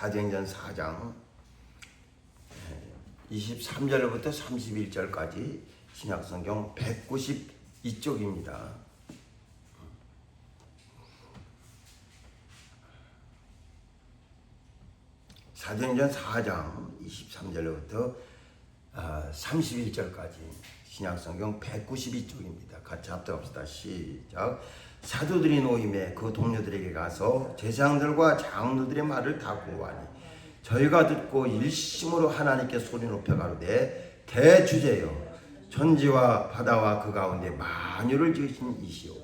사도행전 4장 23절부터 31절까지 신약성경 192쪽입니다. 사도행전 4장 23절부터 31절까지 신약성경 192쪽입니다. 같이 합독합시다. 시작. 사도들이 노임에 그 동료들에게 가서 제사장들과 장로들의 말을 다 고하니 저희가 듣고 일심으로 하나님께 소리 높여 가로되 대주제여 천지와 바다와 그 가운데 만유를 지으신 이시오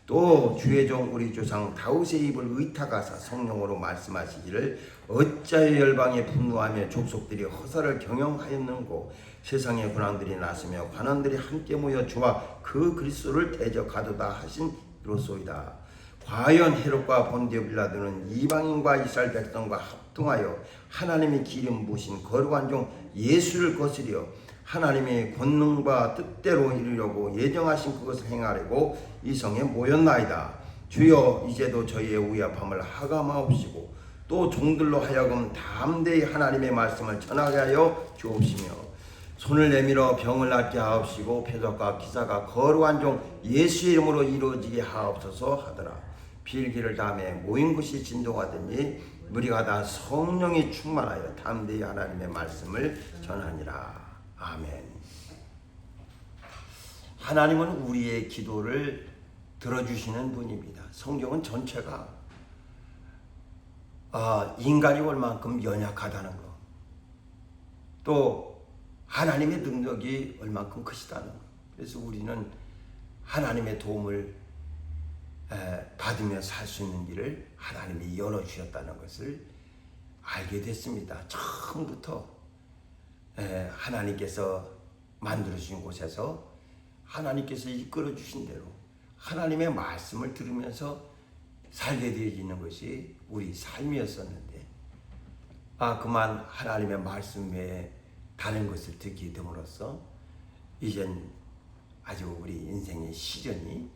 또 주의 종 우리 조상 다윗의 입을 의탁하사 성령으로 말씀하시기를 어찌하여 열방에 분노하며 족속들이 허사를 경영하였는고 세상의 군왕들이 나서며 관원들이 함께 모여 주와 그 그리스도를 대적하도다 하신 이로소이다. 과연 헤롯과 본디오 빌라도는 이방인과 이스라엘 백성과 합동하여 하나님이 기름 부으신 거룩한 종 예수를 거스려 하나님의 권능과 뜻대로 이루려고 예정하신 그것을 행하려고 이 성에 모였나이다. 주여 이제도 저희의 위압함을 하감하옵시고 또 종들로 하여금 담대히 하나님의 말씀을 전하게 하여 주옵시며 손을 내밀어 병을 낫게 하옵시고 표적과 기사가 거룩한 종 예수의 이름으로 이루어지게 하옵소서 하더라. 필기를 다음에 모인 곳이 진동하더니 무리가 다 성령이 충만하여 담대히 하나님의 말씀을 전하니라. 아멘. 하나님은 우리의 기도를 들어주시는 분입니다. 성경은 전체가 인간이 얼만큼 연약하다는 것, 또 하나님의 능력이 얼만큼 크시다는 것. 그래서 우리는 하나님의 도움을 받으며 살 수 있는 길을 하나님이 열어주셨다는 것을 알게 됐습니다. 처음부터 하나님께서 만들어주신 곳에서 하나님께서 이끌어주신 대로 하나님의 말씀을 들으면서 살게 되어지는 것이 우리 삶이었었는데 그만 하나님의 말씀 외에 다른 것을 듣게 됨으로써 이젠 아주 우리 인생의 시련이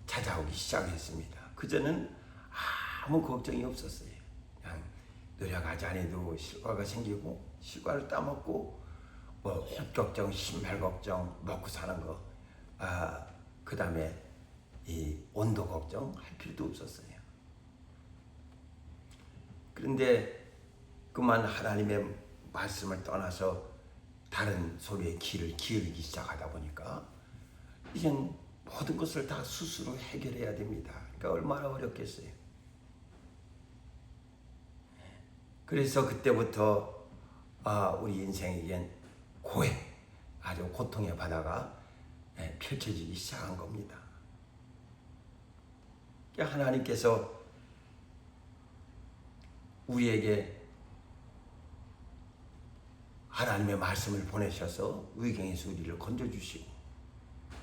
찾아오기 시작했습니다. 그전은 아무 걱정이 없었어요. 그냥 노력하지 않아도 실과가 생기고 실과를 따먹고 옷 걱정, 신발 걱정, 먹고 사는 거, 그 다음에 이 온도 걱정 할 필요도 없었어요. 그런데 그만 하나님의 말씀을 떠나서 다른 소리에 귀를 기울이기 시작하다 보니까 이젠 모든 것을 다 스스로 해결해야 됩니다. 그러니까 얼마나 어렵겠어요. 그래서 그때부터 우리 인생에겐 고해, 아주 고통의 바다가 펼쳐지기 시작한 겁니다. 그러니까 하나님께서 우리에게 하나님의 말씀을 보내셔서 위경에서 우리를 건져주시고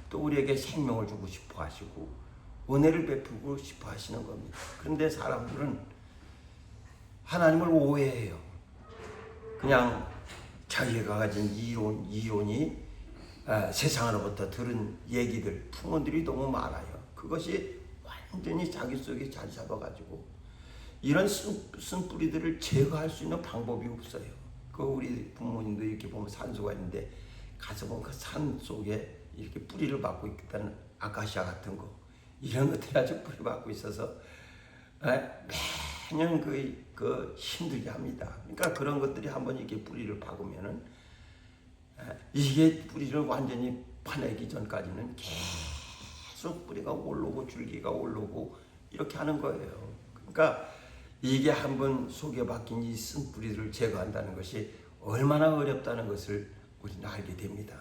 또 우리에게 생명을 주고 싶어 하시고 은혜를 베푸고 싶어 하시는 겁니다. 그런데 사람들은 하나님을 오해해요. 그냥 자기가 가진 이론이 세상으로부터 들은 얘기들, 풍문들이 너무 많아요. 그것이 완전히 자기 속에 잘 잡아가지고 이런 쓴뿌리들을 제거할 수 있는 방법이 없어요. 우리 부모님도 이렇게 보면 산소가 있는데 가서 보면 그 산 속에 이렇게 뿌리를 받고 있다는 아카시아 같은 거 이런 것들이 아주 뿌리 받고 있어서 매년 그 힘들게 합니다. 그러니까 그런 것들이 한번 이렇게 뿌리를 박으면은 이게 뿌리를 완전히 파내기 전까지는 계속 뿌리가 올라오고 줄기가 올라오고 이렇게 하는 거예요. 그러니까 이게 한번 속에 박힌 이 쓴 뿌리를 제거한다는 것이 얼마나 어렵다는 것을 우리는 알게 됩니다.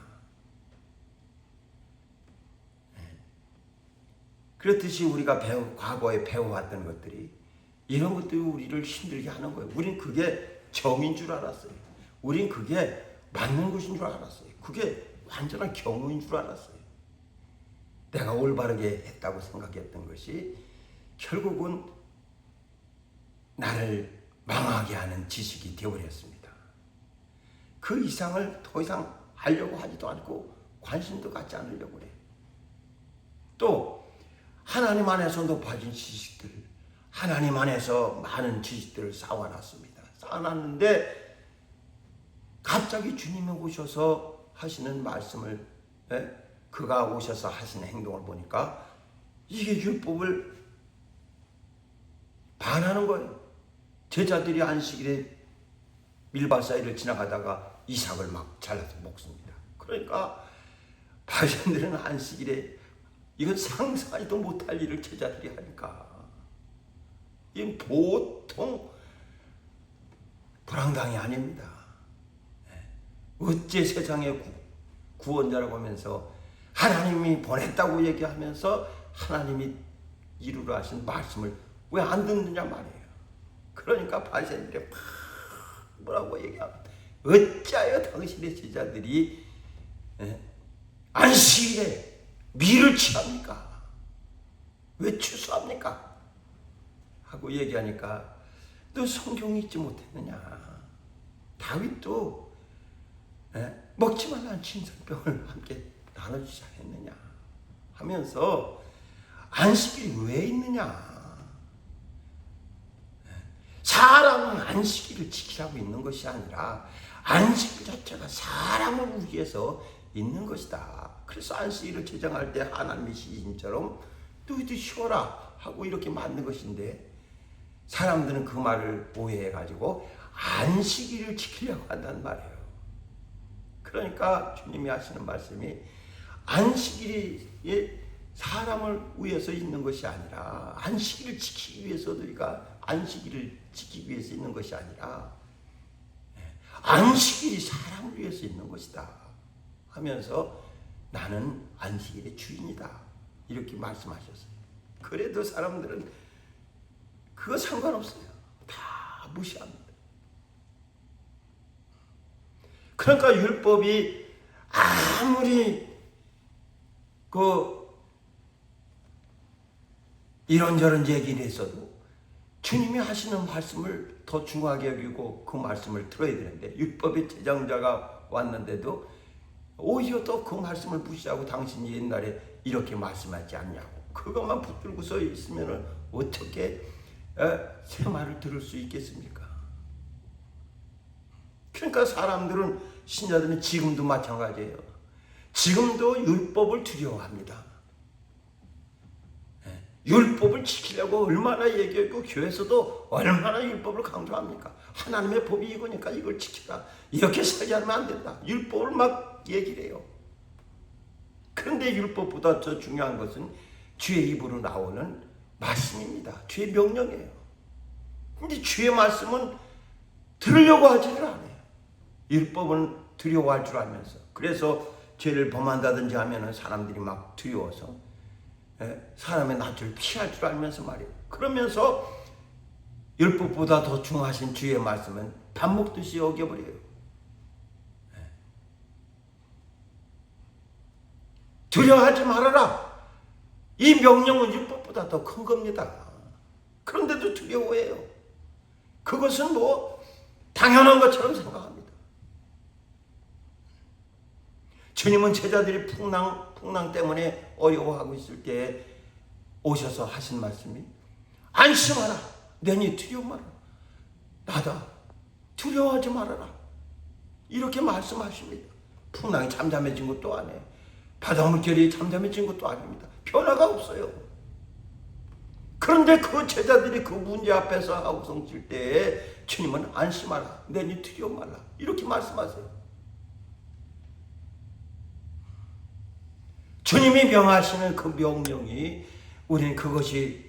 그렇듯이 우리가 과거에 배워왔던 것들이 이런 것들이 우리를 힘들게 하는 거예요. 우린 그게 정인 줄 알았어요. 우린 그게 맞는 것인 줄 알았어요. 그게 완전한 경우인 줄 알았어요. 내가 올바르게 했다고 생각했던 것이 결국은 나를 망하게 하는 지식이 되어버렸습니다. 그 이상을 더 이상 알려고 하지도 않고 관심도 갖지 않으려고 그래요. 또 하나님 안에서 높아진 지식들, 하나님 안에서 많은 지식들을 쌓아놨습니다. 쌓아놨는데 갑자기 주님이 오셔서 하시는 말씀을, 그가 오셔서 하시는 행동을 보니까 이게 율법을 반하는 거예요. 제자들이 안식일에 밀밭 사이를 지나가다가 이삭을 막 잘라서 먹습니다. 그러니까 바리새인들은 안식일에 이건 상상하지도 못할 일을 제자들이 하니까 이건 보통 불황당이 아닙니다. 어째 세상의 구원자라고 하면서 하나님이 보냈다고 얘기하면서 하나님이 이루려 하신 말씀을 왜 안 듣느냐 말이에요. 그러니까 바리새인들이 막 뭐라고 얘기합니다. 어찌하여 당신의 제자들이 안식일에 밀을 취합니까? 왜 추수합니까? 하고 얘기하니까 너 성경 읽지 못했느냐? 다윗도 먹지 말라는 진설병을 함께 나눠주지 않았느냐? 하면서 안식일이 왜 있느냐? 사람은 안식일을 지키라고 있는 것이 아니라 안식일 자체가 사람을 위해서 있는 것이다. 그래서 안식일을 제정할 때 하나님의 시인처럼 너희들 쉬어라 하고 이렇게 만든 것인데 사람들은 그 말을 오해해가지고 안식일을 지키려고 한단 말이에요. 그러니까 주님이 하시는 말씀이 안식일이 사람을 위해서 있는 것이 아니라 안식일을 지키기 위해서 너희가 안식일을 지키기 위해서 있는 것이 아니라 안식일이 사람을 위해서 있는 것이다 하면서 나는 안식일의 주인이다 이렇게 말씀하셨어요. 그래도 사람들은 그거 상관없어요. 다 무시합니다. 그러니까 율법이 아무리 이런저런 얘기를 했어도 주님이 하시는 말씀을 더 중요하게 여기고 그 말씀을 들어야 되는데 율법의 제정자가 왔는데도 오히려 또 그 말씀을 무시하고 당신이 옛날에 이렇게 말씀하지 않냐고 그것만 붙들고 서 있으면 어떻게 새 말을 들을 수 있겠습니까? 그러니까 사람들은 신자들은 지금도 마찬가지예요. 지금도 율법을 두려워합니다. 율법을 지키려고 얼마나 얘기했고 교회에서도 얼마나 율법을 강조합니까? 하나님의 법이 이거니까 이걸 지켜라. 이렇게 살지 않으면 안 된다. 율법을 막 얘기를 해요. 그런데 율법보다 더 중요한 것은 주의 입으로 나오는 말씀입니다. 주의 명령이에요. 근데 주의 말씀은 들으려고 하지를 않아요. 율법은 두려워할 줄 알면서. 그래서 죄를 범한다든지 하면은 사람들이 막 두려워서 사람의 낯을 피할 줄 알면서 말이에요. 그러면서 율법보다 더 중요하신 주의 말씀은 밥 먹듯이 여겨버려요. 두려워하지 말아라. 이 명령은 율법보다 더 큰 겁니다. 그런데도 두려워해요. 그것은 뭐 당연한 것처럼 생각합니다. 주님은 제자들이 풍랑 때문에 어려워하고 있을 때 오셔서 하신 말씀이 안심하라. 내니 두려워 마라. 나다. 두려워하지 말아라. 이렇게 말씀하십니다. 풍랑이 잠잠해진 것도 아니에요. 바닷물결이 잠잠해진 것도 아닙니다. 변화가 없어요. 그런데 그 제자들이 그 문제 앞에서 하우성 칠 때에 주님은 안심하라. 내니 두려워 말라. 이렇게 말씀하세요. 주님이 명하시는 그 명령이 우리는 그것이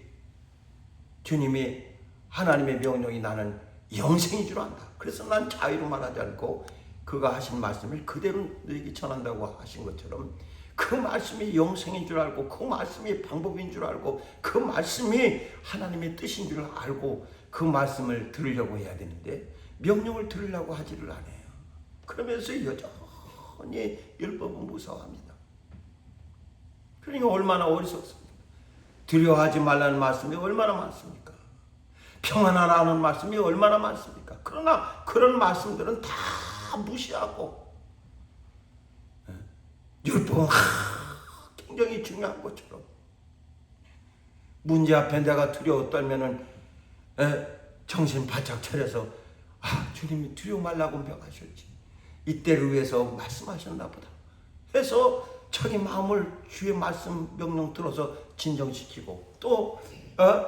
주님이 하나님의 명령이 나는 영생인 줄 안다. 그래서 난 자유로 말하지 않고 그가 하신 말씀을 그대로 너에게 전한다고 하신 것처럼 그 말씀이 영생인 줄 알고 그 말씀이 방법인 줄 알고 그 말씀이 하나님의 뜻인 줄 알고 그 말씀을 들으려고 해야 되는데 명령을 들으려고 하지를 않아요. 그러면서 여전히 율법은 무서워합니다. 그러니까 얼마나 어리석습니까? 두려워하지 말라는 말씀이 얼마나 많습니까? 평안하라는 말씀이 얼마나 많습니까? 그러나 그런 말씀들은 다 무시하고 율법은 굉장히 중요한 것처럼 문제 앞에 내가 두려워 떨면은 정신 바짝 차려서 주님이 두려워 말라고 명하셨지. 이때를 위해서 말씀하셨나 보다 해서 자기 마음을 주의 말씀 명령 들어서 진정시키고 또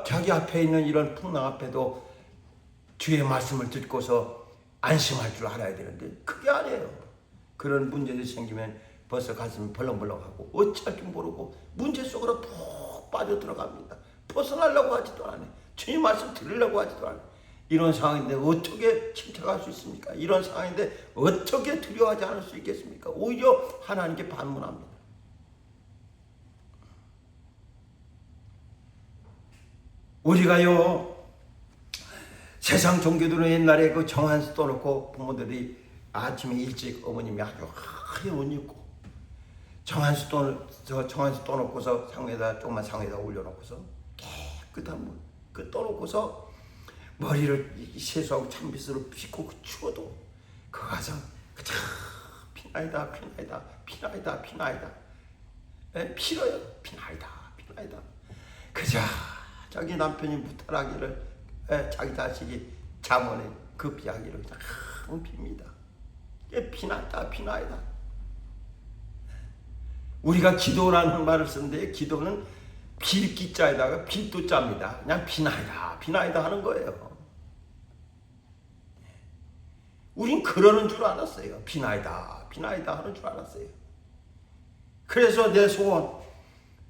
자기 앞에 있는 이런 풍랑 앞에도 주의 말씀을 듣고서 안심할 줄 알아야 되는데 그게 아니에요. 그런 문제들이 생기면 벌써 가슴이 벌렁벌렁하고 어찌할 줄 모르고 문제 속으로 푹 빠져들어갑니다. 벗어나려고 하지도 않아요. 주님 말씀 들으려고 하지도 않아요. 이런 상황인데 어떻게 침착할 수 있습니까? 이런 상황인데 어떻게 두려워하지 않을 수 있겠습니까? 오히려 하나님께 반문합니다. 우리가요, 세상 종교들은 옛날에 그 정한수 떠놓고 부모들이 아침에 일찍 어머님이 아주 하얀 옷 입고 정한수 떠놓고서 조그만 상에다 올려놓고서 깨끗한 물 그 떠놓고서 머리를 세수하고 찬빗으로 빗고 그 추워도 그 가서 그저 피나이다 피나요 피나이다 그저 자기 남편이 무탈하기를 자기 자식이 잠원에 급비하기를 그냥 빕니다. 피나이다. 우리가 기도라는 말을 쓰는데 기도는 빌기자에다가 빌도자입니다. 그냥 피나이다 하는 거예요. 우린 그러는 줄 알았어요. 피나이다 하는 줄 알았어요. 그래서 내 소원,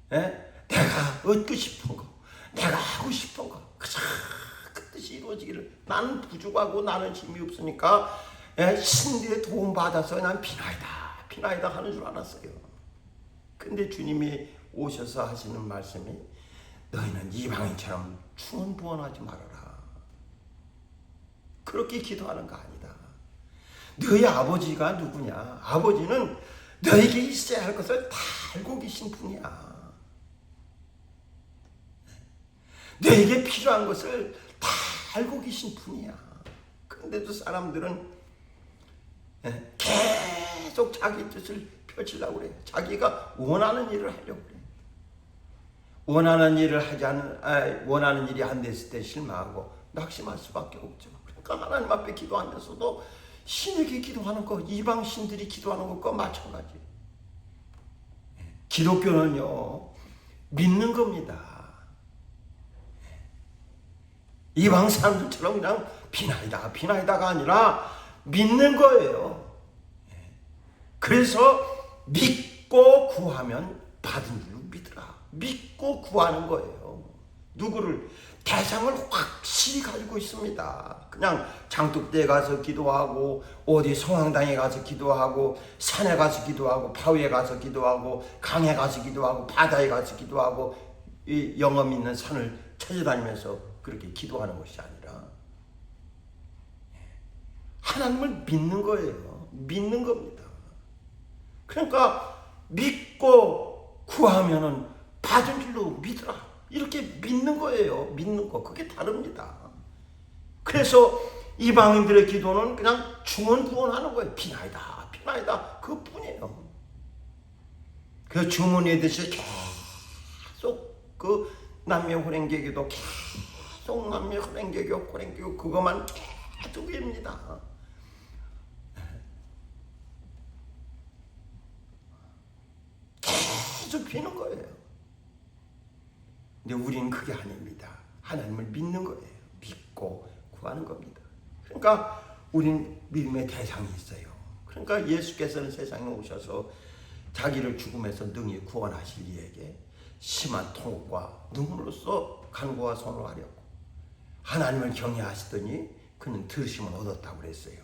내가 얻고 싶은 거, 내가 하고 싶은 거, 그 뜻이 이루어지기를. 나는 부족하고 나는 힘이 없으니까 신들의 도움 받아서 난 피나이다 하는 줄 알았어요. 근데 주님이 오셔서 하시는 말씀이 너희는 이방인처럼 충원부원하지 말아라. 그렇게 기도하는 거 아니다. 너희 아버지가 누구냐? 아버지는 너에게 있어야 할 것을 다 알고 계신 분이야. 너에게 필요한 것을 다 알고 계신 분이야. 근데도 사람들은 계속 자기 뜻을 펼치려고 그래. 자기가 원하는 일을 하려고 그래. 원하는 일이 안 됐을 때 실망하고 낙심할 수밖에 없죠. 그러니까 하나님 앞에 기도하면서도 신에게 기도하는 거, 이방 신들이 기도하는 것과 마찬가지. 기독교는요, 믿는 겁니다. 이방 사람들처럼 그냥 비나이다가 아니라 믿는 거예요. 그래서 믿고 구하면 받은 줄로 믿으라. 믿고 구하는 거예요. 누구를? 대상을 확실히 가지고 있습니다. 그냥 장독대에 가서 기도하고 어디 성황당에 가서 기도하고 산에 가서 기도하고 바위에 가서 기도하고 강에 가서 기도하고 바다에 가서 기도하고 이 영험 있는 산을 찾아다니면서 그렇게 기도하는 것이 아니라 하나님을 믿는 거예요. 믿는 겁니다. 그러니까 믿고 구하면은 받은 줄로 믿으라. 이렇게 믿는 거예요. 믿는 거. 그게 다릅니다. 그래서 이방인들의 기도는 그냥 중언부언하는 거예요. 피나이다. 그뿐이에요. 그래서 주문이듯이 계속 그 남녀혼행계기도 계속 남녀혼행계교 그것만 계속입니다. 계속 비는 거예요. 근데 우리는 그게 아닙니다. 하나님을 믿는 거예요. 믿고 구하는 겁니다. 그러니까 우린 믿음의 대상이 있어요. 그러니까 예수께서는 세상에 오셔서 자기를 죽음에서 능히 구원하실 이에게 심한 통곡과 눈물로써 간구와 선호하려고 하나님을 경외하시더니 그는 들으심을 얻었다고 그랬어요.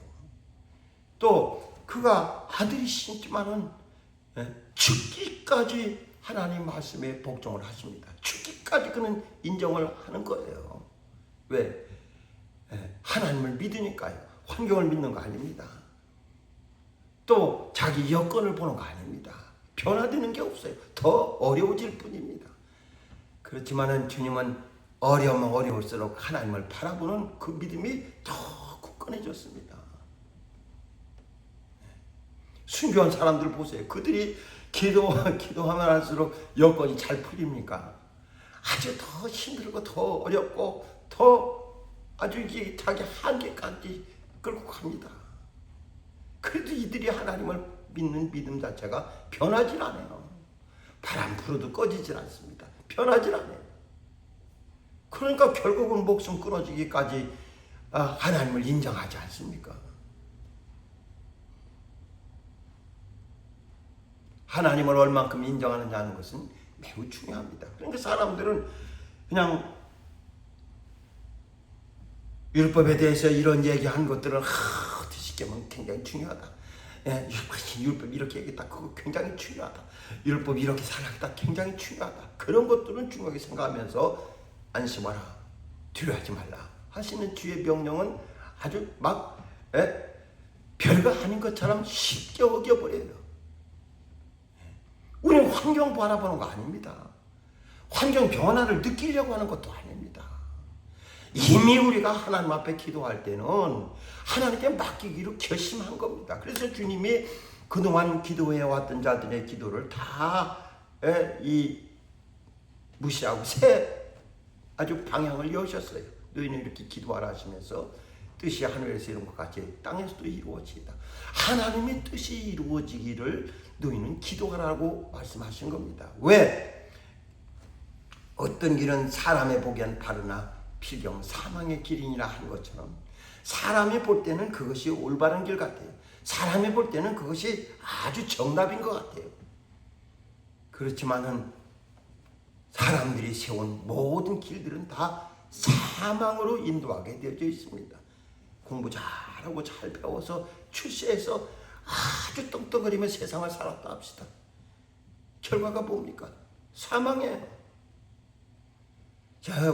또 그가 아들이시지만은 죽기까지 하나님 말씀에 복종을 하십니다. 죽기까지 그는 인정을 하는 거예요. 왜? 하나님을 믿으니까요. 환경을 믿는 거 아닙니다. 또 자기 여건을 보는 거 아닙니다. 변화되는 게 없어요. 더 어려워질 뿐입니다. 그렇지만은 주님은 어려우면 어려울수록 하나님을 바라보는 그 믿음이 더 굳건해졌습니다. 순교한 사람들 보세요. 그들이 기도하면 할수록 여건이 잘 풀립니까? 아주 더 힘들고 더 어렵고 더 아주 이게 자기 한계까지 끌고 갑니다. 그래도 이들이 하나님을 믿는 믿음 자체가 변하질 않아요. 바람 불어도 꺼지질 않습니다. 변하질 않아요. 그러니까 결국은 목숨 끊어지기까지 하나님을 인정하지 않습니까? 하나님을 얼만큼 인정하느냐 하는 것은 매우 중요합니다. 그러니까 사람들은 그냥 율법에 대해서 이런 얘기한 것들은 드시게면 굉장히 중요하다. 예, 율법 이렇게 얘기했다. 그거 굉장히 중요하다. 율법 이렇게 살아야겠다. 굉장히 중요하다. 그런 것들은 중요하게 생각하면서 안심하라. 두려워하지 말라. 하시는 주의 명령은 아주 막 별거 아닌 것처럼 쉽게 어겨버려요. 우리는 환경 바라보는 거 아닙니다. 환경 변화를 느끼려고 하는 것도 아닙니다. 이미 우리가 하나님 앞에 기도할 때는 하나님께 맡기기로 결심한 겁니다. 그래서 주님이 그동안 기도해왔던 자들의 기도를 다 무시하고 새 아주 방향을 여셨어요. 너희는 이렇게 기도하라 하시면서 뜻이 하늘에서 이룬 것 같이 땅에서도 이루어지다. 하나님의 뜻이 이루어지기를 너희는 기도하라고 말씀하신 겁니다. 왜? 어떤 길은 사람의 보기엔 바르나 필경 사망의 길이니라 한 것처럼 사람이 볼 때는 그것이 올바른 길 같아요. 사람이 볼 때는 그것이 아주 정답인 것 같아요. 그렇지만은 사람들이 세운 모든 길들은 다 사망으로 인도하게 되어져 있습니다. 공부 잘하고 잘 배워서 출세해서 아주 떵떵거리며 세상을 살았다 합시다. 결과가 뭡니까? 사망이에요.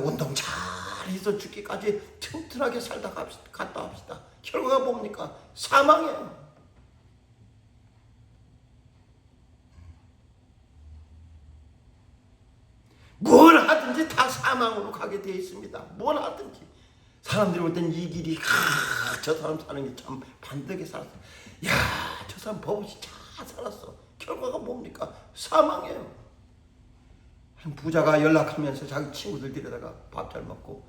운동 잘해서 죽기까지 튼튼하게 살다 갔다 합시다. 결과가 뭡니까? 사망이에요. 뭘 하든지 다 사망으로 가게 되어 있습니다. 뭘 하든지. 사람들이 볼 때는 이 길이 저 사람 사는 게 참 반듯하게 살았어. 야, 저 사람 버릇이 잘 살았어. 결과가 뭡니까? 사망이에요. 한 부자가 연락하면서 자기 친구들 데려다가 밥 잘 먹고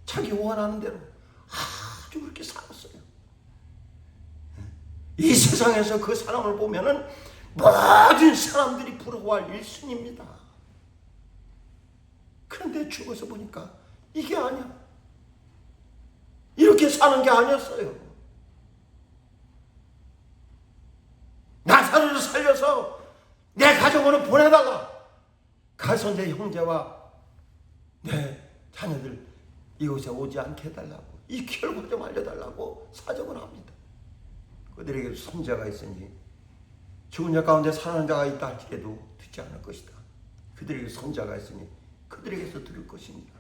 자기 원하는 대로 아주 그렇게 살았어요. 이 세상에서 그 사람을 보면은 모든 사람들이 부러워할 일순입니다. 그런데 죽어서 보니까 이게 아니야. 이렇게 사는 게 아니었어요. 나사로를 살려서 내 가정으로 보내달라. 가서 내 형제와 내 자녀들 이곳에 오지 않게 해달라고, 이 결과 좀 알려달라고 사정을 합니다. 그들에게 손자가 있으니 죽은 자 가운데 살아난 자가 있다 할지라도 듣지 않을 것이다. 그들에게 손자가 있으니 그들에게서 들을 것입니다.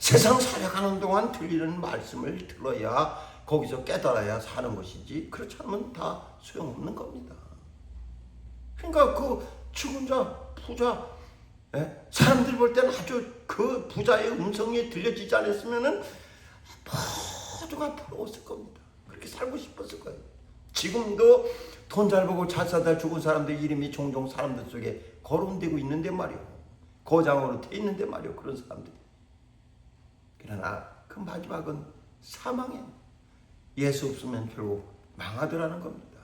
세상 살아가는 동안 들리는 말씀을 들어야 거기서 깨달아야 사는 것이지 그렇지 않으면 다 소용없는 겁니다. 그러니까 그 죽은 자, 부자, 사람들이 볼 때는 아주 그 부자의 음성이 들려지지 않았으면은 모두가 부러웠을 겁니다. 그렇게 살고 싶었을 거예요. 지금도 돈 잘 벌고 잘 살다 죽은 사람들 이름이 종종 사람들 속에 거론되고 있는데 말이요. 거장으로 돼 있는데 말이요. 그런 사람들이. 그러나 그 마지막은 사망이에요. 예수 없으면 결국 망하더라는 겁니다.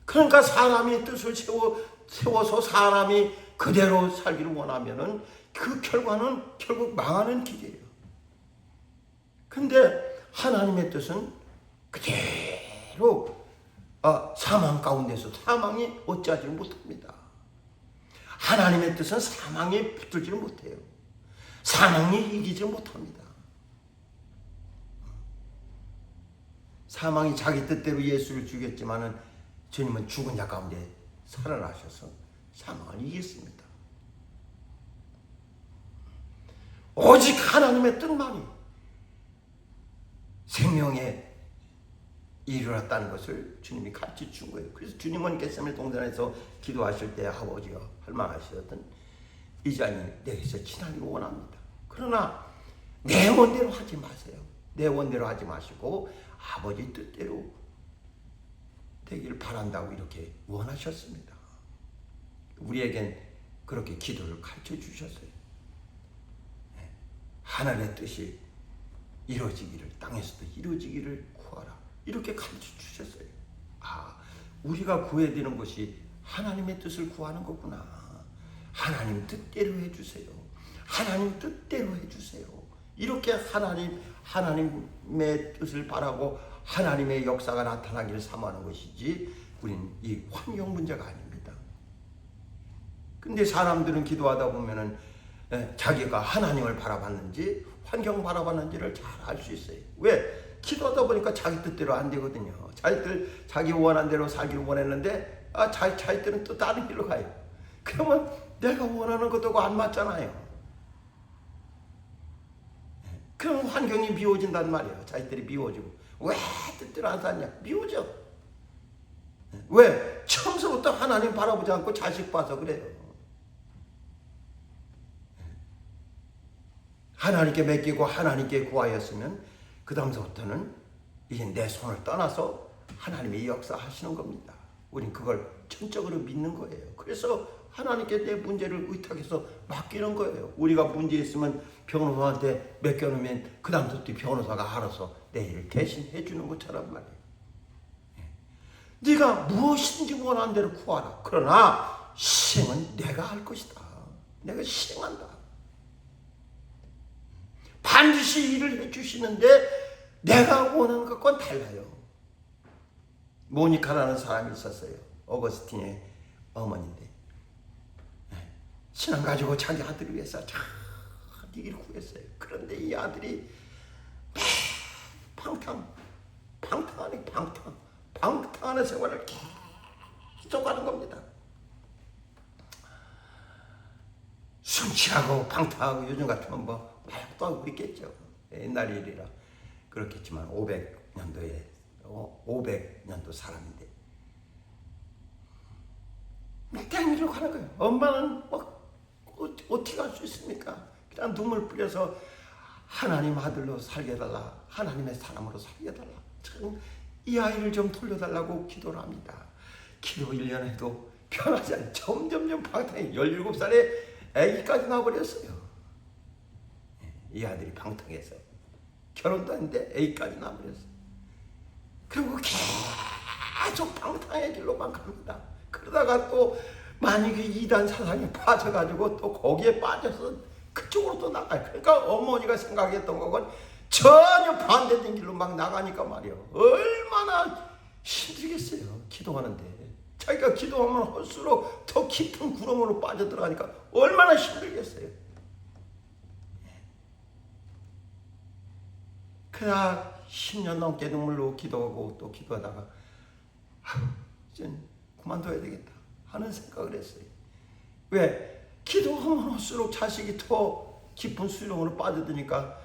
그러니까 사람이 뜻을 세워서 사람이 그대로 살기를 원하면은 그 결과는 결국 망하는 길이에요. 근데 하나님의 뜻은 그대로 사망 가운데서 사망이 어찌하지 못합니다. 하나님의 뜻은 사망이 붙들지를 못해요. 사망이 이기지 못합니다. 사망이 자기 뜻대로 예수를 죽였지만은 주님은 죽은 자 가운데 살아나셔서 사망을 이겼습니다. 오직 하나님의 뜻만이 생명에 이르렀다는 것을 주님이 가르쳐 준 거예요. 그래서 주님은 겟세마네 동산에서 기도하실 때 아버지가 할망하시던 이 잔이 내게서 지나기를 원합니다. 그러나 내 원대로 하지 마세요. 내 원대로 하지 마시고 아버지 뜻대로 되기를 바란다고 이렇게 원하셨습니다. 우리에겐 그렇게 기도를 가르쳐 주셨어요. 하나님의 뜻이 이루어지기를, 땅에서도 이루어지기를 구하라. 이렇게 가르쳐 주셨어요. 우리가 구해야 되는 것이 하나님의 뜻을 구하는 거구나. 하나님 뜻대로 해주세요. 하나님 뜻대로 해주세요. 이렇게 하나님의 뜻을 바라고 하나님의 역사가 나타나기를 사모하는 것이지, 우리는 이 환경 문제가 아닙니다. 근데 사람들은 기도하다 보면은 자기가 하나님을 바라봤는지 환경 바라봤는지를 잘 알 수 있어요. 왜? 기도하다 보니까 자기 뜻대로 안 되거든요. 자기 원한 대로 살기를 원했는데 자기들은 또 다른 길로 가요. 그러면 내가 원하는 것하고 안 맞잖아요. 그럼 환경이 미워진단 말이에요. 자기들이 미워지고. 왜 뜻대로 안 사냐? 미워져. 왜? 처음부터 하나님 바라보지 않고 자식 봐서 그래요. 하나님께 맡기고 하나님께 구하였으면 그 다음부터는 이제 내 손을 떠나서 하나님이 역사하시는 겁니다. 우린 그걸 전적으로 믿는 거예요. 그래서 하나님께 내 문제를 의탁해서 맡기는 거예요. 우리가 문제 있으면 변호사한테 맡겨놓으면 그 다음부터 변호사가 알아서 내 일을 대신 해주는 것처럼 말이에요. 네가 무엇인지 원하는 대로 구하라. 그러나 시행은 내가 할 것이다. 내가 시행한다. 반드시 일을 해주시는데 내가 원하는 것과는 달라요. 모니카라는 사람이 있었어요. 어거스틴의 어머니인데 신앙 가지고 자기 아들을 위해서 참 일을 구했어요. 그런데 이 아들이 방탕하는 생활을 계속 하는 겁니다. 술 취하고 방탕하고, 요즘 같으면 뭐 말도 하고 그랬겠죠. 옛날 일이라 그렇겠지만 500년도 사람인데 땡기려고 하는 거예요. 엄마는 어떻게 할 수 있습니까? 그냥 눈물 뿌려서 하나님 아들로 살게 해달라, 하나님의 사람으로 살게 해달라, 참 이 아이를 좀 돌려달라고 기도를 합니다. 기도 1년 해도 변하지 않아요. 점점점 방탕해. 17살에 아기까지 나와버렸어요. 이 아들이 방탕해서 결혼도 했는데 아기까지 나와버렸어요. 그리고 계속 방탕의 길로만 갑니다. 그러다가 또 만약에 이단 사상에 빠져가지고 또 거기에 빠져서 그쪽으로 또 나가요. 그러니까 어머니가 생각했던 것은 전혀 반대된 길로 막 나가니까 말이에요. 얼마나 힘들겠어요. 기도하는데. 자기가 기도하면 할수록 더 깊은 구렁으로 빠져들어가니까 얼마나 힘들겠어요. 그냥 10년 넘게 눈물로 기도하고 또 기도하다가 이제 그만둬야 되겠다 하는 생각을 했어요. 왜? 기도하면 할수록 자식이 더 깊은 수렁으로 빠져드니까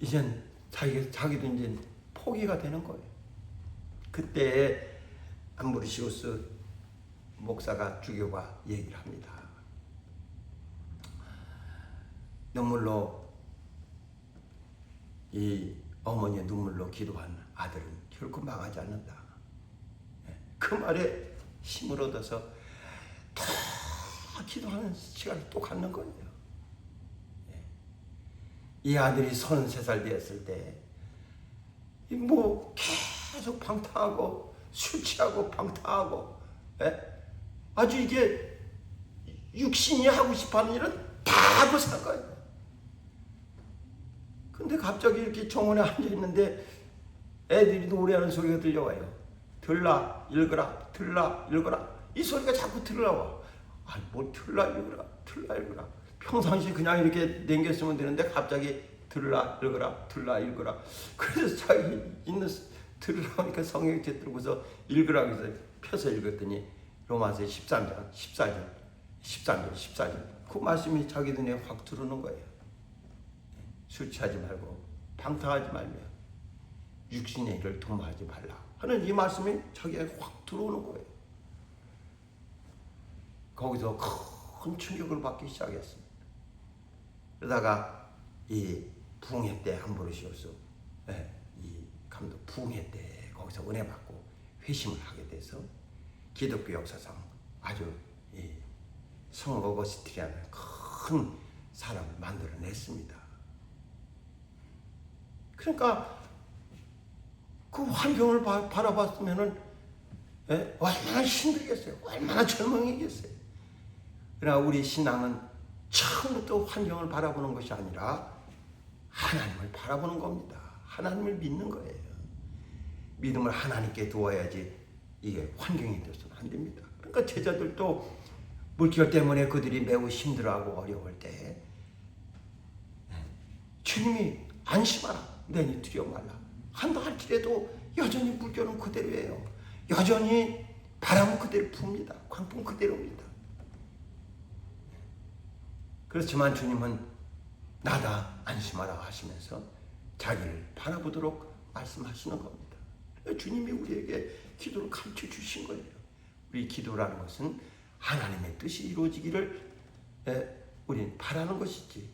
이젠 자기도 이제 포기가 되는 거예요. 그때 암브로시우스 목사가 주교가 얘기를 합니다. 눈물로, 이 어머니의 눈물로 기도한 아들은 결코 망하지 않는다. 그 말에 힘을 얻어서 더 기도하는 시간을 또 갖는 거예요. 이 아들이 33살 되었을 때 뭐 계속 방탕하고 술 취하고 방탕하고, 아주 이게 육신이 하고 싶어하는 일은 다 하고 산 거예요. 근데 갑자기 이렇게 정원에 앉아있는데 애들이 노래하는 소리가 들려와요. 들라 읽어라, 들라 읽어라. 이 소리가 자꾸 들려와. 뭘 들라 읽어라, 들라 읽어라. 평상시 그냥 이렇게 남겼으면 되는데 갑자기 들라 읽어라, 들라 읽어라. 그래서 자기 있는 들으라 하니까 성경책 들고서 읽으라 해서 펴서 읽었더니 로마서 13장 14절 그 말씀이 자기 눈에 확 들어오는 거예요. 술 취하지 말고 방탕하지 말며 육신의 일을 도모하지 말라 하는 이 말씀이 자기에 확 들어오는 거예요. 거기서 큰 충격을 받기 시작했습니다. 그러다가 이 부흥회 때 암브로시우스 이 감독 부흥회 때 거기서 은혜 받고 회심을 하게 돼서 기독교 역사상 아주 이 성 어거스틴이라는 큰 사람을 만들어냈습니다. 그러니까 그 환경을 바라봤으면은 얼마나 힘들겠어요. 얼마나 절망이겠어요. 그러나 우리 신앙은 처음부터 환경을 바라보는 것이 아니라 하나님을 바라보는 겁니다. 하나님을 믿는 거예요. 믿음을 하나님께 두어야지 이게 환경이 되어서는 안 됩니다. 그러니까 제자들도 물결 때문에 그들이 매우 힘들어하고 어려울 때 주님이 안심하라, 내니 두려워 말라 한다 할지라도 여전히 물결은 그대로예요. 여전히 바람은 그대로 붑니다. 광풍 그대로입니다. 그렇지만 주님은 나다 안심하라 하시면서 자기를 바라보도록 말씀하시는 겁니다. 주님이 우리에게 기도를 가르쳐 주신 거예요. 우리 기도라는 것은 하나님의 뜻이 이루어지기를 우리는 바라는 것이지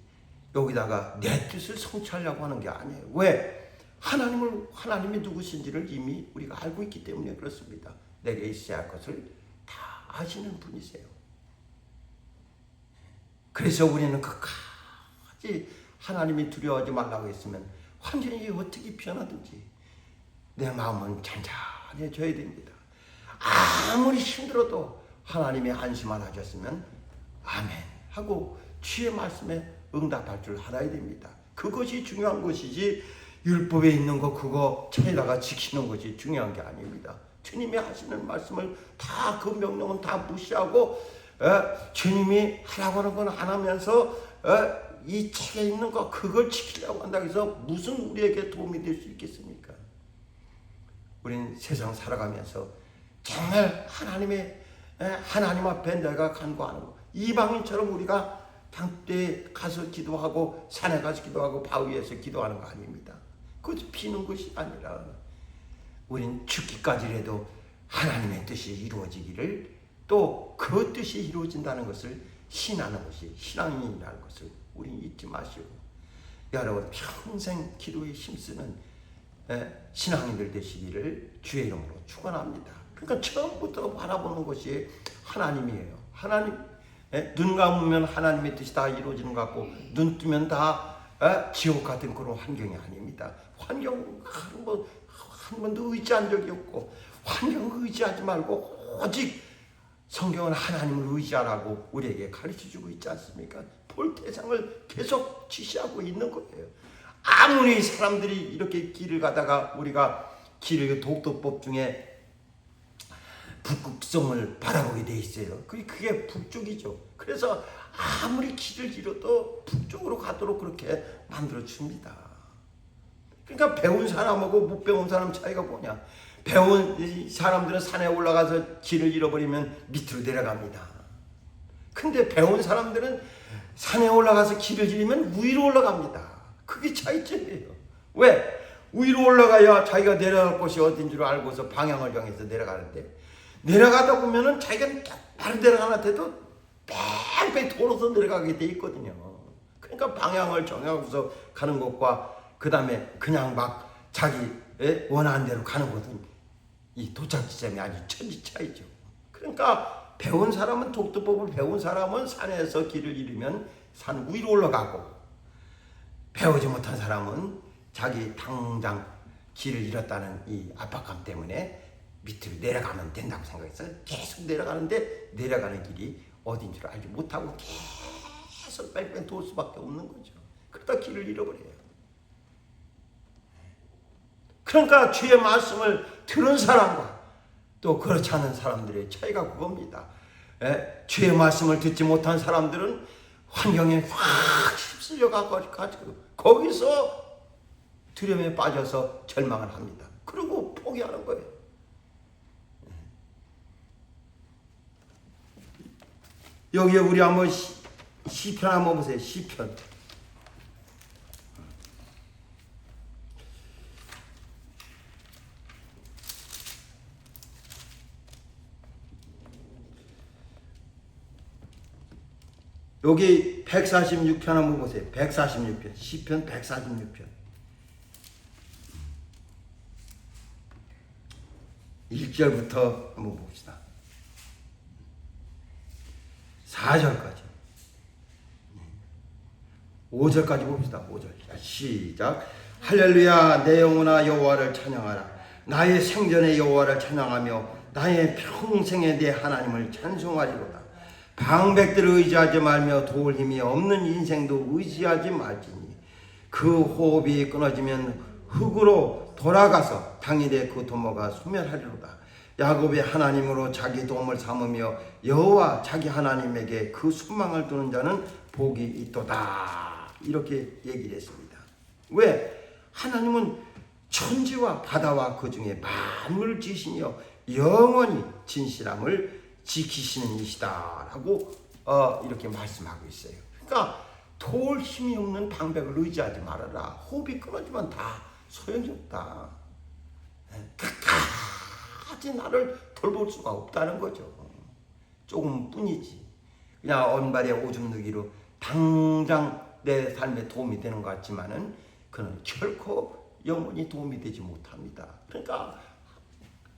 여기다가 내 뜻을 성취하려고 하는 게 아니에요. 왜? 하나님이 누구신지를 이미 우리가 알고 있기 때문에 그렇습니다. 내게 있어야 할 것을 다 아시는 분이세요. 그래서 우리는 끝까지 하나님이 두려워하지 말라고 했으면 환경이 어떻게 변하든지 내 마음은 잔잔해져야 됩니다. 아무리 힘들어도 하나님의 안심만 하셨으면 아멘 하고 주의 말씀에 응답할 줄 알아야 됩니다. 그것이 중요한 것이지 율법에 있는 거 그거 찾아다가 지키는 것이 중요한 게 아닙니다. 주님이 하시는 말씀을 다 그 명령은 다 무시하고 주님이 하라고 하는 건 안 하면서 이 책에 있는 거 그걸 지키려고 한다고 해서 무슨 우리에게 도움이 될 수 있겠습니까? 우린 세상 살아가면서 정말 하나님 앞에 내가 간구하는 거 이방인처럼 우리가 당대에 가서 기도하고 산에 가서 기도하고 바위에서 기도하는 거 아닙니다. 그것이 비는 것이 아니라 우린 죽기까지라도 하나님의 뜻이 이루어지기를 또 그 뜻이 이루어진다는 것을 신하는 것이 신앙인이라는 것을 우린 잊지 마시고 여러분 평생 기도에 힘쓰는 신앙인들 되시기를 주의 이름으로 축원합니다. 그러니까 처음부터 바라보는 것이 하나님이에요. 하나님 눈 감으면 하나님의 뜻이 다 이루어지는 것 같고 눈 뜨면 다 지옥 같은 그런 환경이 아닙니다. 환경 한 번도 의지한 적이 없고 환경을 의지하지 말고 오직 성경은 하나님을 의지하라고 우리에게 가르쳐주고 있지 않습니까? 볼 대상을 계속 지시하고 있는 거예요. 아무리 사람들이 이렇게 길을 가다가 우리가 길의 독도법 중에 북극성을 바라보게 돼 있어요. 그게 북쪽이죠. 그래서 아무리 길을 잃어도 북쪽으로 가도록 그렇게 만들어 줍니다. 그러니까 배운 사람하고 못 배운 사람 차이가 뭐냐? 배운 사람들은 산에 올라가서 길을 잃어버리면 밑으로 내려갑니다. 근데 배운 사람들은 산에 올라가서 길을 잃으면 위로 올라갑니다. 그게 차이점이에요. 왜? 위로 올라가야 자기가 내려갈 곳이 어딘 줄 알고서 방향을 정해서 내려가는데 내려가다 보면은 자기가 바로 내려가는 데도 뺑뺑 돌아서 내려가게 돼 있거든요. 그러니까 방향을 정하고서 가는 것과 그 다음에 그냥 막 자기 원하는 대로 가는 것은 이 도착 지점이 아주 천지 차이죠. 그러니까 배운 사람은 독도법을 배운 사람은 산에서 길을 잃으면 산 위로 올라가고 배우지 못한 사람은 자기 당장 길을 잃었다는 이 압박감 때문에 밑으로 내려가면 된다고 생각해서 계속 내려가는데 내려가는 길이 어딘 줄 알지 못하고 계속 뺑뺑 돌 수밖에 없는 거죠. 그러다 길을 잃어버려요. 그러니까 주의 말씀을 들은 사람과 또 그렇지 않은 사람들의 차이가 그겁니다. 주의 말씀을 듣지 못한 사람들은 환경에 확 휩쓸려 가지고 거기서 두려움에 빠져서 절망을 합니다. 그리고 포기하는 거예요. 여기에 우리 한번 시편 한번 보세요. 시편. 여기 146편 한번 보세요. 146편. 시편 146편. 1절부터 한번 봅시다. 4절까지. 5절까지 봅시다. 5절. 시작. 할렐루야. 내 영혼아 여호와를 찬양하라. 나의 생전의 여호와를 찬양하며 나의 평생에 내 하나님을 찬송하리로다. 방백들을 의지하지 말며 도울 힘이 없는 인생도 의지하지 말지니 그 호흡이 끊어지면 흙으로 돌아가서 당일에 그 도모가 소멸하리로다. 야곱의 하나님으로 자기 도움을 삼으며 여호와 자기 하나님에게 그 소망을 두는 자는 복이 있도다. 이렇게 얘기를 했습니다. 왜? 하나님은 천지와 바다와 그 중에 만물을 지으시며 영원히 진실함을 지키시는 이시다 라고 이렇게 말씀하고 있어요. 그러니까 도울 힘이 없는 방백을 의지하지 말아라. 호흡이 끊어지면 다 소용이 없다. 끝까지 나를 돌볼 수가 없다는 거죠. 조금뿐이지. 그냥 언발에 오줌 누기로 당장 내 삶에 도움이 되는 것 같지만은 그는 결코 영원히 도움이 되지 못합니다. 그러니까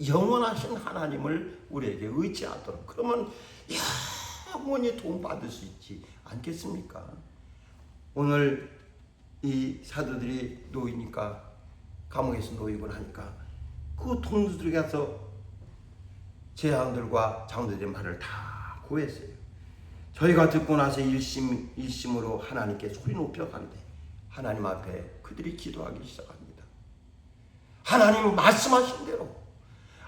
영원하신 하나님을 우리에게 의지하도록, 그러면 영원히 도움받을 수 있지 않겠습니까? 오늘 이 사도들이 놓이니까, 감옥에서 놓이고 나니까 그 동료들이 가서 제자들과 장로들의 말을 다 고했어요. 저희가 듣고 나서 일심으로 하나님께 소리 높여 가는데 하나님 앞에 그들이 기도하기 시작합니다. 하나님 말씀하신 대로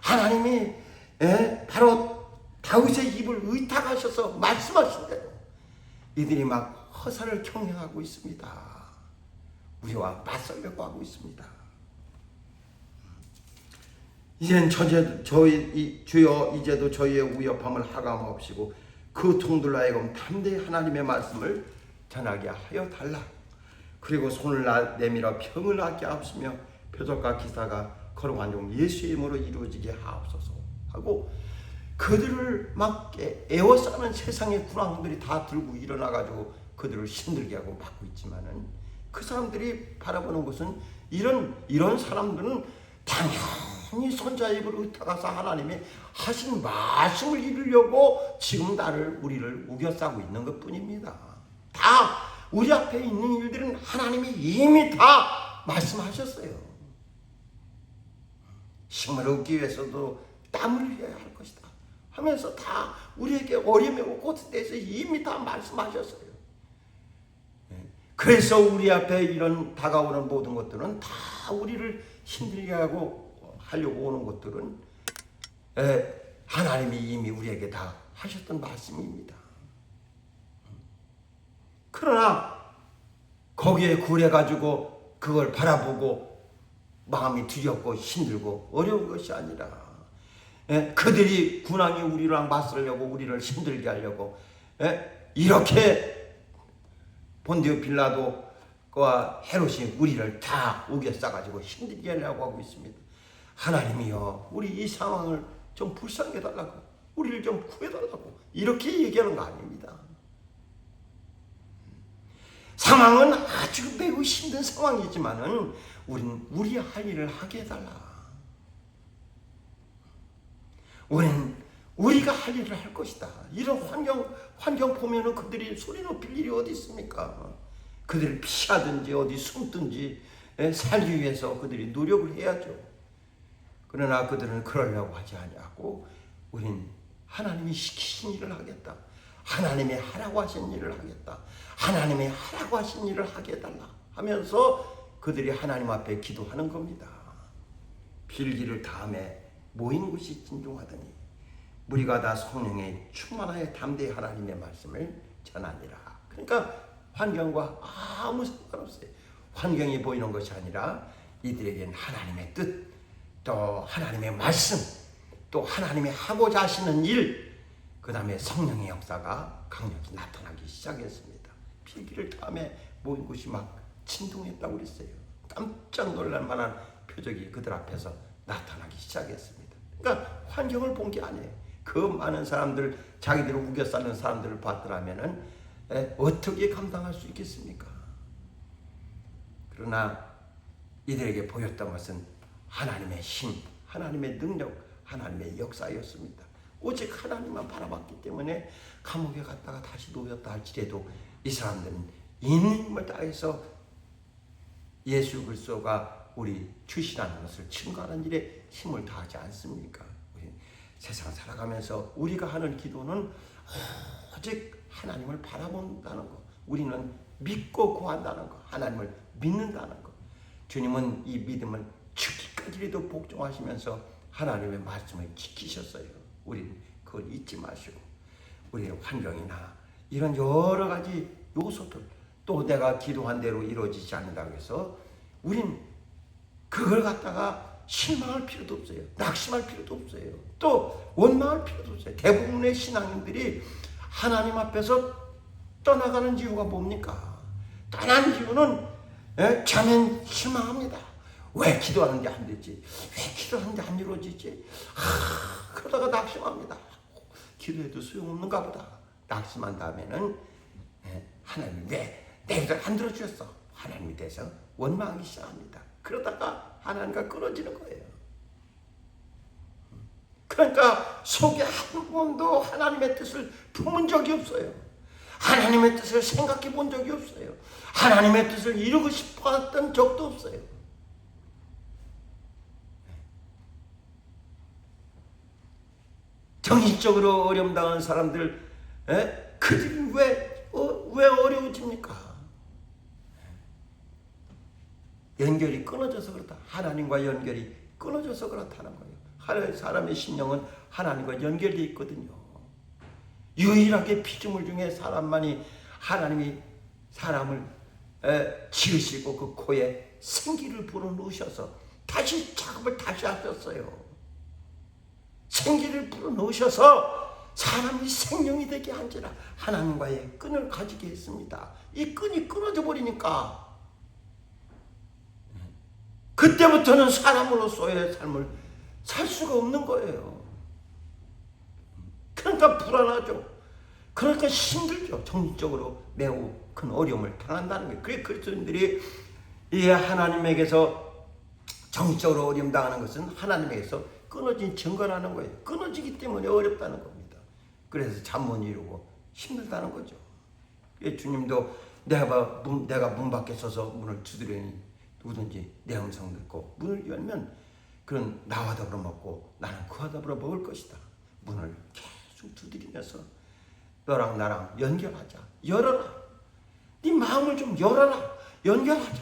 하나님이 바로 다윗의 입을 의탁하셔서 말씀하신 대로 이들이 막 허사를 경영하고 있습니다. 우리와 맞서려고 하고 있습니다. 이젠 주여 이제도 저희의 우여함을 하감하옵시고 그 통들로 하여금 담대히 하나님의 말씀을 전하게 하여 달라. 그리고 손을 내밀어 병을 낫게 하옵시며 표적과 기사가 거룩한 종 예수의 이름으로 이루어지게 하옵소서 하고, 그들을 막 에워싸는 세상의 군왕들이 다 들고 일어나가지고 그들을 힘들게 하고 막고 있지만은, 그 사람들이 바라보는 것은 이런 사람들은 당연히 손자 입을 의탁하사 하나님이 하신 말씀을 이루려고 지금 우리를 우겨싸고 있는 것 뿐입니다. 다 우리 앞에 있는 일들은 하나님이 이미 다 말씀하셨어요. 힘을 얻기 위해서도 땀을 흘려야 할 것이다 하면서 다 우리에게 어려움에 곳에 대해서 이미 다 말씀하셨어요. 그래서 우리 앞에 이런 다가오는 모든 것들은 다 우리를 힘들게 하려고 오는 것들은 하나님이 이미 우리에게 다 하셨던 말씀입니다. 그러나 거기에 굴해가지고 그걸 바라보고 마음이 두렵고 힘들고 어려운 것이 아니라, 그들이 군왕이 우리랑 맞서려고 우리를 힘들게 하려고 이렇게 본디오 빌라도와 헤롯이 우리를 다 우겨싸가지고 힘들게 하려고 하고 있습니다. 하나님이여, 우리 이 상황을 좀 불쌍히 해달라고, 우리를 좀 구해달라고 이렇게 얘기하는 거 아닙니다. 상황은 아주 매우 힘든 상황이지만은 우리는 우리 할 일을 하게 해달라. 우리는 우리가 할 일을 할 것이다. 이런 환경 보면은 그들이 소리 높일 일이 어디 있습니까? 그들을 피하든지 어디 숨든지 살기 위해서 그들이 노력을 해야죠. 그러나 그들은 그러려고 하지 아니하고 우린 하나님이 시키신 일을 하겠다. 하나님이 하라고 하신 일을 하겠다. 하나님이 하라고 하신 일을 하게 해달라 하면서 그들이 하나님 앞에 기도하는 겁니다. 필기를 다음에 모인 곳이 진중하더니 무리가 다 성령에 충만하여 담대히 하나님의 말씀을 전하니라. 그러니까 환경과 아무 상관없어요. 환경이 보이는 것이 아니라 이들에게는 하나님의 뜻, 또 하나님의 말씀, 또 하나님이 하고자 하시는 일, 그 다음에 성령의 역사가 강력히 나타나기 시작했습니다. 필기를 다음에 모인 곳이 막 진동했다고 그랬어요. 깜짝 놀랄 만한 표적이 그들 앞에서 나타나기 시작했습니다. 그러니까 환경을 본 게 아니에요. 그 많은 사람들, 자기들을 우겨싸는 사람들을 봤더라면은 어떻게 감당할 수 있겠습니까? 그러나 이들에게 보였던 것은 하나님의 힘, 하나님의 능력, 하나님의 역사였습니다. 오직 하나님만 바라봤기 때문에 감옥에 갔다가 다시 놓였다 할지라도 이 사람들은 있는 힘을 다해서 예수 그리스도가 우리 주시라는 것을 증거하는 일에 힘을 다하지 않습니까? 우리 세상 살아가면서 우리가 하는 기도는 오직 하나님을 바라본다는 것, 우리는 믿고 구한다는 것, 하나님을 믿는다는 것. 주님은 이 믿음을 죽기까지도 복종하시면서 하나님의 말씀을 지키셨어요. 우리는 그걸 잊지 마시고, 우리의 환경이나 이런 여러 가지 요소들, 또 내가 기도한 대로 이루어지지 않는다고 해서 우린 그걸 갖다가 실망할 필요도 없어요. 낙심할 필요도 없어요. 또 원망할 필요도 없어요. 대부분의 신앙인들이 하나님 앞에서 떠나가는 이유가 뭡니까? 떠나는 이유는 자면 실망합니다. 왜 기도하는데 안 되지? 왜 기도하는데 안 이루어지지? 그러다가 낙심합니다. 기도해도 소용없는가 보다. 낙심한 다음에는 하나님이 왜 내 기도를 안 들어주셨어? 하나님에 대해서 원망하기 시작합니다. 그러다가 하나님과 끊어지는 거예요. 그러니까 속에 한 번도 하나님의 뜻을 품은 적이 없어요. 하나님의 뜻을 생각해 본 적이 없어요. 하나님의 뜻을 이루고 싶어 했던 적도 없어요. 정신적으로 어려움 당한 사람들, 그들이 왜 어려워집니까? 연결이 끊어져서 그렇다. 하나님과 연결이 끊어져서 그렇다는 거예요. 사람의 심령은 하나님과 연결되어 있거든요. 유일하게 피조물 중에 사람만이 하나님이 사람을 지으시고 그 코에 생기를 불어넣으셔서 다시 작업을 다시 하셨어요. 생기를 불어넣으셔서 사람이 생명이 되게 한지라 하나님과의 끈을 가지게 했습니다. 이 끈이 끊어져 버리니까 그때부터는 사람으로서의 삶을 살 수가 없는 거예요. 그러니까 불안하죠. 그러니까 힘들죠. 정신적으로 매우 큰 어려움을 당한다는 거예요. 그래 그리스도인들이 이 하나님에게서 정신적으로 어려움 당하는 것은 하나님에게서 끊어진 증거라는 거예요. 끊어지기 때문에 어렵다는 겁니다. 그래서 잠 못 이루고 힘들다는 거죠. 주님도 내가 문 밖에 서서 문을 두드리니 누구든지 내 음성 듣고 문을 열면 그런 나와 더불어 먹고 나는 그와 더불어 먹을 것이다. 문을 계속 두드리면서 너랑 나랑 연결하자. 열어라. 네 마음을 좀 열어라. 연결하자.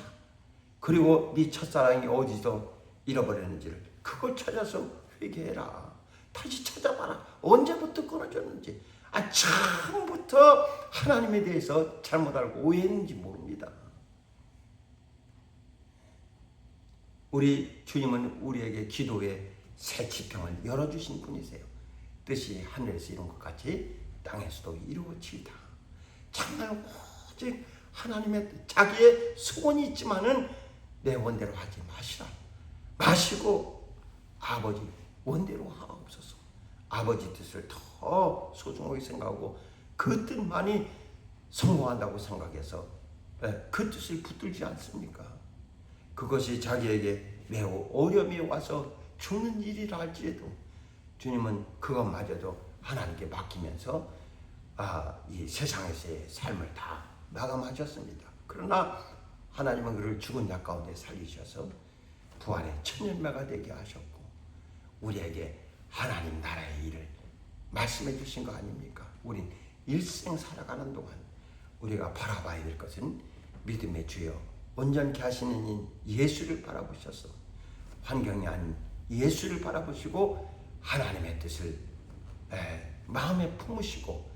그리고 네 첫사랑이 어디서 잃어버렸는지를 그걸 찾아서 회개해라. 다시 찾아봐라. 언제부터 끊어졌는지. 처음부터 하나님에 대해서 잘못 알고 오해했는지 모릅니다. 우리 주님은 우리에게 기도의 새 지평을 열어주신 분이세요. 뜻이 하늘에서 이룬 것 같이 땅에서도 이루어지이다. 정말 오직 하나님의 뜻, 자기의 소원이 있지만은 내 원대로 하지 마시라. 마시고 아버지 원대로 하옵소서. 아버지 뜻을 더 소중하게 생각하고 그 뜻만이 성공한다고 생각해서 그 뜻을 붙들지 않습니까? 그것이 자기에게 매우 어려움이 와서 죽는 일이라 할지라도 주님은 그것마저도 하나님께 맡기면서 이 세상에서의 삶을 다 마감하셨습니다. 그러나 하나님은 그를 죽은 자 가운데 살리셔서 부활의 첫 열매가 되게 하셨고 우리에게 하나님 나라의 일을 말씀해 주신 거 아닙니까? 우린 일생 살아가는 동안 우리가 바라봐야 될 것은 믿음의 주여 온전케 하시는 인 예수를 바라보셔서 환경이 아닌 예수를 바라보시고 하나님의 뜻을 마음에 품으시고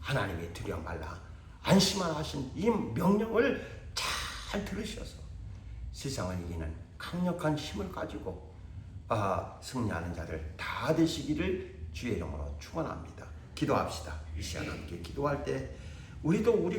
하나님의 두려워 말라 안심하라 하신 이 명령을 잘 들으셔서 세상을 이기는 강력한 힘을 가지고 승리하는 자들 다 되시기를 주의 이름으로 축원합니다. 기도합시다. 이 시간 함께 기도할 때 우리도 우리가